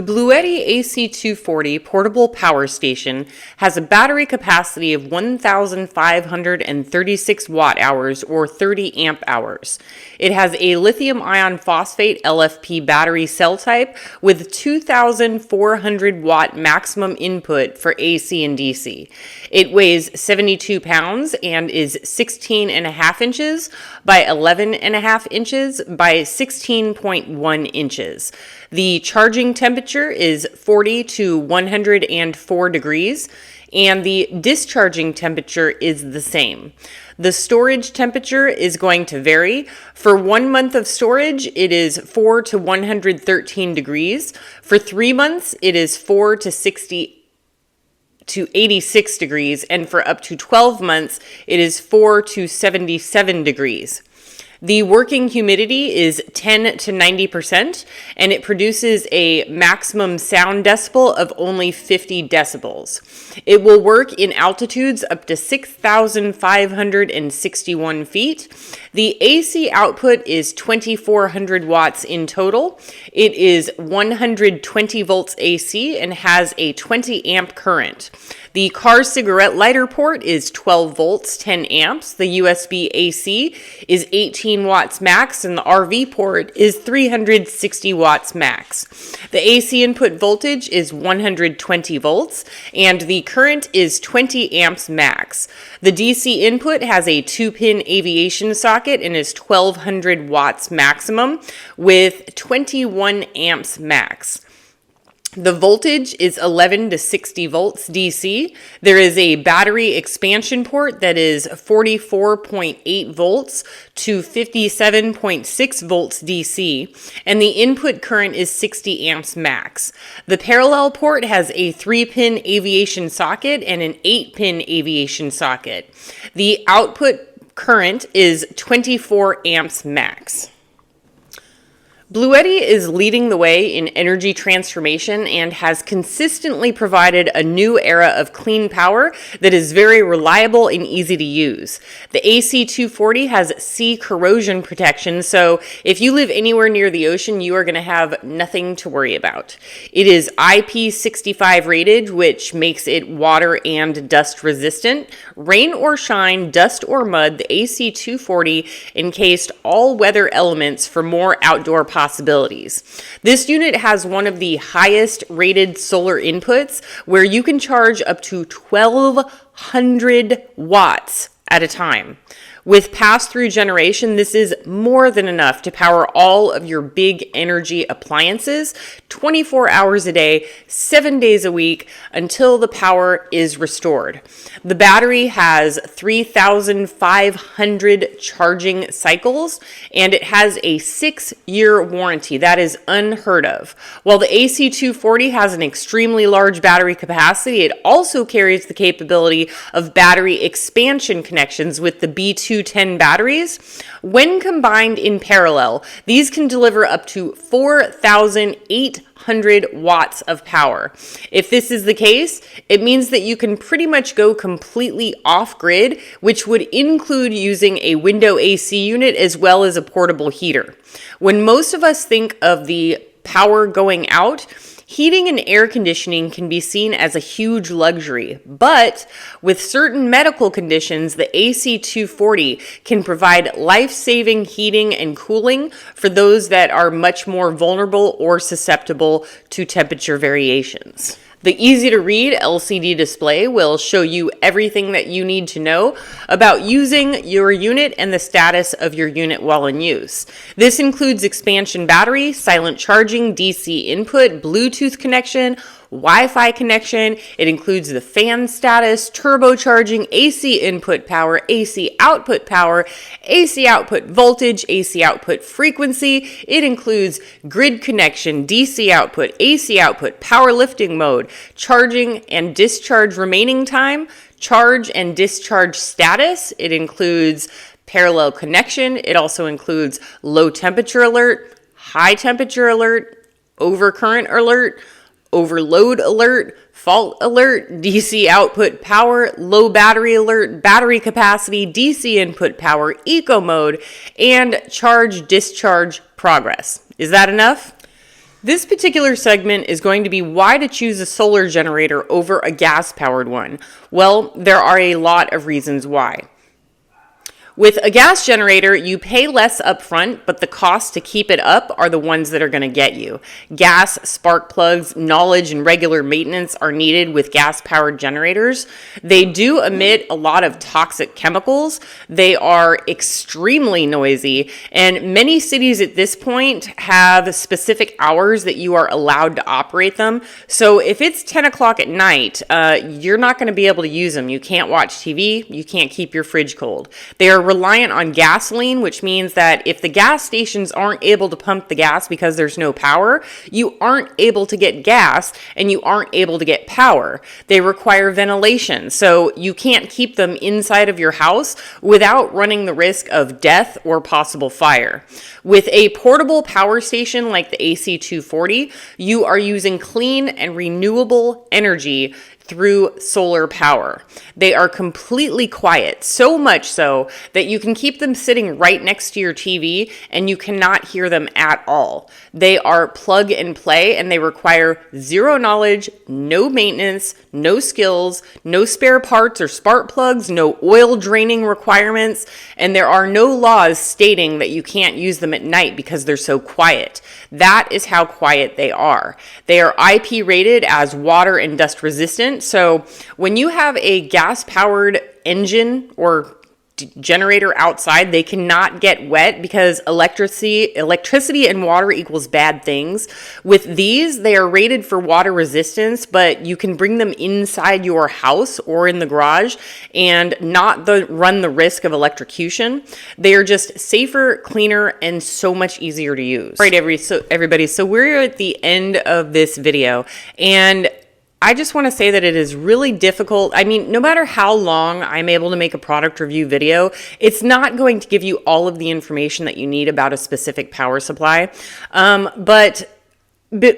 The Bluetti AC240 portable power station has a battery capacity of 1,536 watt hours or 30 amp hours. It has a lithium ion phosphate LFP battery cell type with 2,400 watt maximum input for AC and DC. It weighs 72 pounds and is 16.5 inches by 11.5 inches by 16.1 inches. The charging temperature is 40 to 104 degrees, and the discharging temperature is the same. The storage temperature is going to vary. For 1 month of storage, it is 4 to 113 degrees. For 3 months, it is 4 to 60 to 86 degrees, and for up to 12 months, it is 4 to 77 degrees. The working humidity is 10 to 90%, and it produces a maximum sound decibel of only 50 decibels. It will work in altitudes up to 6,561 feet. The AC output is 2,400 watts in total. It is 120 volts AC and has a 20 amp current. The car cigarette lighter port is 12 volts, 10 amps. The USB AC is 18 watts max, and the RV port is 360 watts max. The AC input voltage is 120 volts, and the current is 20 amps max. The DC input has a 2-pin aviation socket and is 1,200 watts maximum with 21 amps max. The voltage is 11 to 60 volts DC. There is a battery expansion port that is 44.8 volts to 57.6 volts DC, and the input current is 60 amps max. The parallel port has a 3-pin aviation socket and an 8-pin aviation socket. The output current is 24 amps max. Bluetti is leading the way in energy transformation and has consistently provided a new era of clean power that is very reliable and easy to use. The AC240 has sea corrosion protection, so if you live anywhere near the ocean, you are going to have nothing to worry about. It is IP65 rated, which makes it water and dust resistant. Rain or shine, dust or mud, the AC240 encased all weather elements for more outdoor possibilities. This unit has one of the highest rated solar inputs where you can charge up to 1,200 watts at a time. With pass-through generation, this is more than enough to power all of your big energy appliances 24 hours a day, 7 days a week until the power is restored. The battery has 3,500 charging cycles, and it has a 6-year warranty. That is unheard of. While the AC240 has an extremely large battery capacity, it also carries the capability of battery expansion connections with the B210 batteries. When combined in parallel, these can deliver up to 4,800 watts of power. If this is the case, it means that you can pretty much go completely off-grid, which would include using a window AC unit as well as a portable heater. When most of us think of the power going out, heating and air conditioning can be seen as a huge luxury, but with certain medical conditions, the AC240 can provide life-saving heating and cooling for those that are much more vulnerable or susceptible to temperature variations. The easy-to-read LCD display will show you everything that you need to know about using your unit and the status of your unit while in use. This includes expansion battery, silent charging, DC input, Bluetooth connection, Wi-Fi connection. It includes the fan status, turbocharging, AC input power, AC output voltage, AC output frequency. It includes grid connection, DC output, AC output, power lifting mode, charging and discharge remaining time, charge and discharge status. It includes parallel connection. It also includes low temperature alert, high temperature alert, overcurrent alert, overload alert, fault alert, DC output power, low battery alert, battery capacity, DC input power, eco mode, and charge discharge progress. Is that enough? This particular segment is going to be why to choose a solar generator over a gas-powered one. Well, there are a lot of reasons why. With a gas generator, you pay less upfront, but the costs to keep it up are the ones that are going to get you. Gas, spark plugs, knowledge, and regular maintenance are needed with gas-powered generators. They do emit a lot of toxic chemicals. They are extremely noisy, and many cities at this point have specific hours that you are allowed to operate them. So if it's 10 o'clock at night, you're not going to be able to use them. You can't watch TV. You can't keep your fridge cold. They are reliant on gasoline, which means that if the gas stations aren't able to pump the gas because there's no power, you aren't able to get gas and you aren't able to get power. They require ventilation, so you can't keep them inside of your house without running the risk of death or possible fire. With a portable power station like the AC240, you are using clean and renewable energy through solar power. They are completely quiet, so much so that you can keep them sitting right next to your TV and you cannot hear them at all. They are plug and play and they require zero knowledge, no maintenance, no skills, no spare parts or spark plugs, no oil draining requirements, and there are no laws stating that you can't use them at night because they're so quiet. That is how quiet they are. They are IP rated as water and dust resistant. So when you have a gas-powered engine or generator outside, they cannot get wet because electricity and water equals bad things. With these, they are rated for water resistance, but you can bring them inside your house or in the garage and not run the risk of electrocution. They are just safer, cleaner, and so much easier to use. All right, everybody, so we're at the end of this video, and I just want to say that it is really difficult. I mean, no matter how long I'm able to make a product review video, it's not going to give you all of the information that you need about a specific power supply. But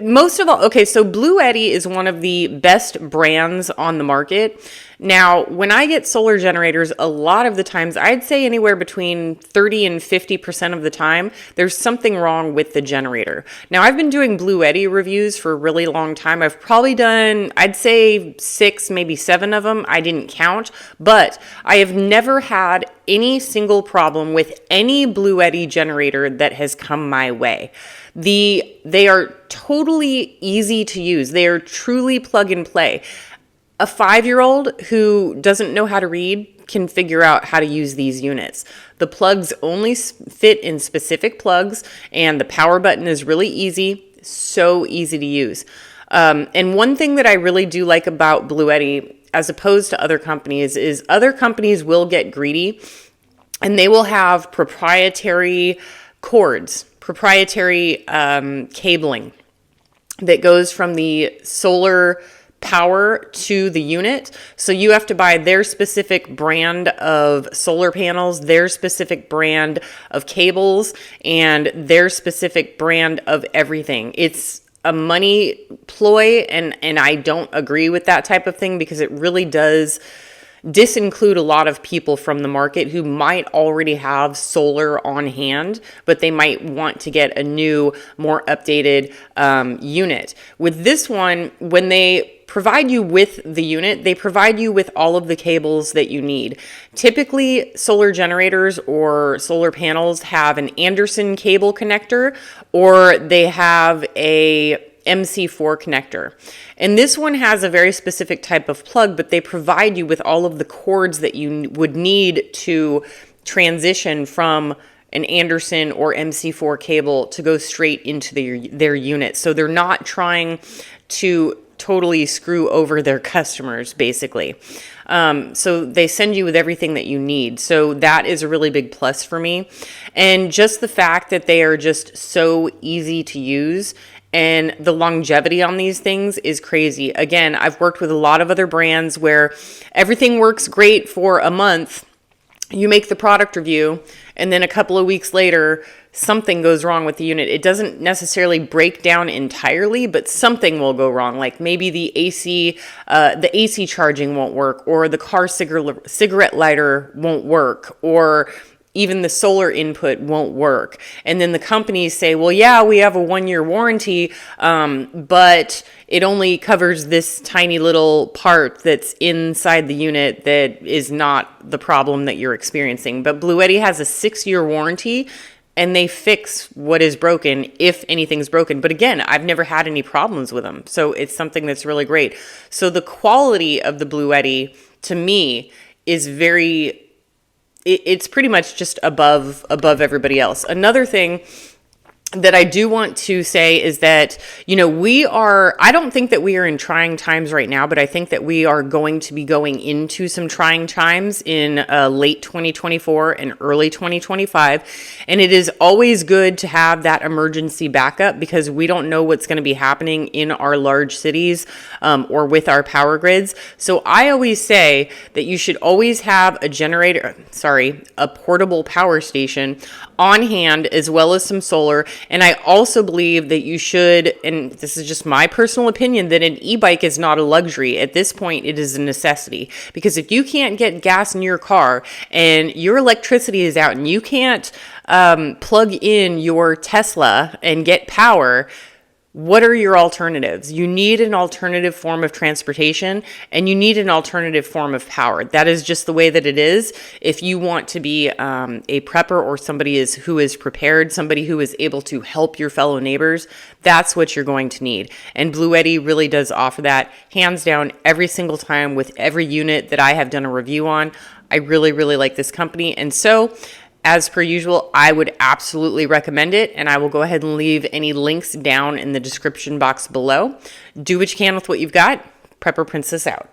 most of all, okay, so Bluetti is one of the best brands on the market. Now, when I get solar generators, a lot of the times, I'd say anywhere between 30 and 50% of the time, there's something wrong with the generator. Now, I've been doing Bluetti reviews for a really long time. I've probably done, I'd say 6, maybe 7 of them. I didn't count, but I have never had any single problem with any Bluetti generator that has come my way. They are totally easy to use. They are truly plug and play. A 5-year-old who doesn't know how to read can figure out how to use these units. The plugs only fit in specific plugs, and the power button is really easy, so easy to use. And one thing that I really do like about Bluetti, as opposed to other companies, is other companies will get greedy, and they will have proprietary cords, proprietary cabling that goes from the solar power to the unit. So you have to buy their specific brand of solar panels, their specific brand of cables, and their specific brand of everything. It's a money ploy, and I don't agree with that type of thing because it really does disinclude a lot of people from the market who might already have solar on hand, but they might want to get a new, more updated unit. With this one, when they provide you with the unit, they provide you with all of the cables that you need. Typically, solar generators or solar panels have an Anderson cable connector, or they have a MC4 connector. And this one has a very specific type of plug, but they provide you with all of the cords that you would need to transition from an Anderson or MC4 cable to go straight into their unit. So they're not trying to totally screw over their customers, basically. So they send you with everything that you need. So that is a really big plus for me. And just the fact that they are just so easy to use, and the longevity on these things is crazy. Again, I've worked with a lot of other brands where everything works great for a month. You make the product review, and then a couple of weeks later, something goes wrong with the unit. It doesn't necessarily break down entirely, but something will go wrong. Like maybe the AC charging won't work, or the car cigarette lighter won't work, or even the solar input won't work. And then the companies say, well, yeah, we have a 1-year warranty, but it only covers this tiny little part that's inside the unit that is not the problem that you're experiencing. But Bluetti has a 6-year warranty, and they fix what is broken if anything's broken. But again, I've never had any problems with them. So it's something that's really great. So the quality of the Bluetti, to me, is it's pretty much just above everybody else. Another thing that I do want to say is that, I don't think that we are in trying times right now, but I think that we are going to be going into some trying times in late 2024 and early 2025. And it is always good to have that emergency backup because we don't know what's going to be happening in our large cities or with our power grids. So I always say that you should always have a portable power station on hand as well as some solar. And I also believe that you should, and this is just my personal opinion, that an e-bike is not a luxury. At this point, it is a necessity. Because if you can't get gas in your car and your electricity is out and you can't plug in your Tesla and get power, what are your alternatives? You need an alternative form of transportation and you need an alternative form of power. That is just the way that it is. If you want to be a prepper or somebody who is prepared, somebody who is able to help your fellow neighbors, that's what you're going to need. And Bluetti really does offer that hands down every single time with every unit that I have done a review on. I really, really like this company. And so, as per usual, I would absolutely recommend it, and I will go ahead and leave any links down in the description box below. Do what you can with what you've got. Prepper Princess out.